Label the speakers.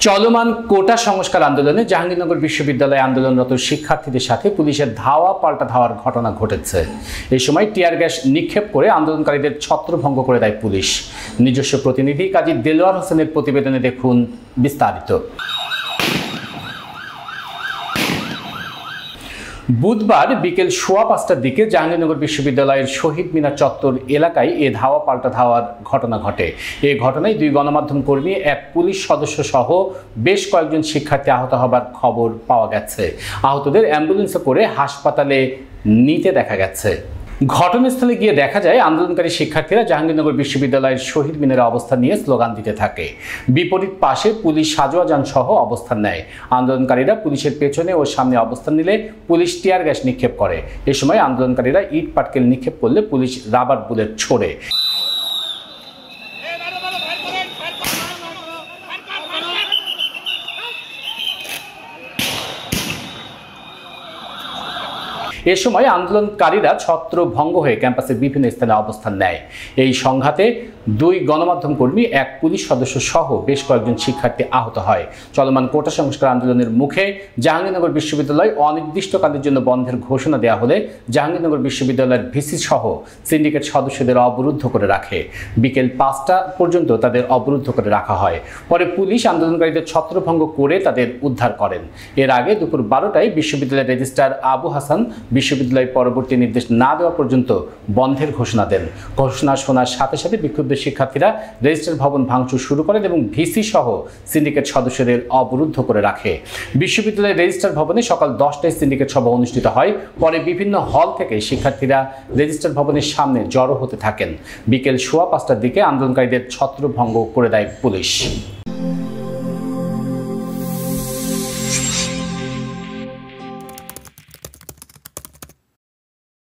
Speaker 1: চলমান কোটা সংস্কার আন্দোলনে জাহাঙ্গীরনগর বিশ্ববিদ্যালয়ে আন্দোলনরত শিক্ষার্থীদের সাথে পুলিশের ধাওয়া পাল্টা ধাওয়ার ঘটনা ঘটেছে। এই সময় টিয়ার গ্যাস নিক্ষেপ করে আন্দোলনকারীদের ছত্রভঙ্গ করে দেয় পুলিশ। নিজস্ব প্রতিনিধি কাজী দেলোয়ার হোসেনের প্রতিবেদনে দেখুন বিস্তারিত। বুধবার বিকেল 5:15টার দিকে জাহাঙ্গীরনগর বিশ্ববিদ্যালয়ের শহীদ মিনার চত্বর এলাকায় এ ধাওয়া পাল্টা ধাওয়ার ঘটনা ঘটে। এই ঘটনায় 2 গণমাধ্যম কর্মী, 1 পুলিশ সদস্য সহ বেশ কয়েকজন শিক্ষার্থী আহত হবার খবর পাওয়া গেছে। আহতদের অ্যাম্বুলেন্সে করে হাসপাতালে নিতে দেখা গেছে। ঘটনাস্থলে গিয়ে দেখা যায় আন্দোলনকারী শিক্ষার্থীরা জাহাঙ্গীরনগর বিশ্ববিদ্যালয়ের শহীদ মিনারে অবস্থান নিয়ে স্লোগান দিতে থাকে। বিপরীত পাশে পুলিশ সাজোয়া যান সহ অবস্থান নেয়। আন্দোলনকারীরা পুলিশের পেছনে ও সামনে অবস্থান নিলে পুলিশ টিয়ার গ্যাস নিক্ষেপ করে। এ সময় আন্দোলনকারীরা ইট পাটকেল নিক্ষেপ করলে পুলিশ রাবার বুলেট ছোড়ে। এ সময় আন্দোলনকারীরা ছত্রভঙ্গ হয়ে ক্যাম্পাসের বিভিন্ন স্থানে অবস্থান নেয়। এই সংঘাতে 2 গণমাধ্যম কর্মী, 1 পুলিশ সদস্য সহ বেশ কয়েকজন শিক্ষার্থী আহত হয়। চলমান কোটা সংস্কার আন্দোলনের মুখে জাহাঙ্গীরনগর বিশ্ববিদ্যালয় অনির্দিষ্টকালের জন্য বন্ধের ঘোষণা দেওয়া হলে জাহাঙ্গীরনগর বিশ্ববিদ্যালয়ের ভিসি সহ সিন্ডিকেট সদস্যদের অবরুদ্ধ করে রাখে। বিকেল 5টা পর্যন্ত তাদের অবরুদ্ধ করে রাখা হয়। পরে পুলিশ আন্দোলনকারীদের ছত্রভঙ্গ করে তাদের উদ্ধার করেন। এর আগে দুপুর 12টায় বিশ্ববিদ্যালয়ের রেজিস্ট্রার আবু হাসান বিশ্ববিদ্যালয় পরবর্তী নির্দেশ না দেওয়া পর্যন্ত বন্ধের ঘোষণা দেন। ঘোষণা শোনার সাথে সাথে বিক্ষুব্ধ শিক্ষার্থীরা রেজিস্ট্রার ভবন ভাঙচুর শুরু করেন এবং ভিসি সহ সিন্ডিকেট সদস্যদের অবরুদ্ধ করে রাখে। বিশ্ববিদ্যালয়ের রেজিস্ট্রার ভবনে সকাল 10টায় সিন্ডিকেট সভা অনুষ্ঠিত হয়। পরে বিভিন্ন হল থেকে শিক্ষার্থীরা রেজিস্ট্রার ভবনের সামনে জড়ো হতে থাকেন। বিকেল 5:15টার দিকে আন্দোলনকারীদের ছত্রভঙ্গ করে দেয় পুলিশ।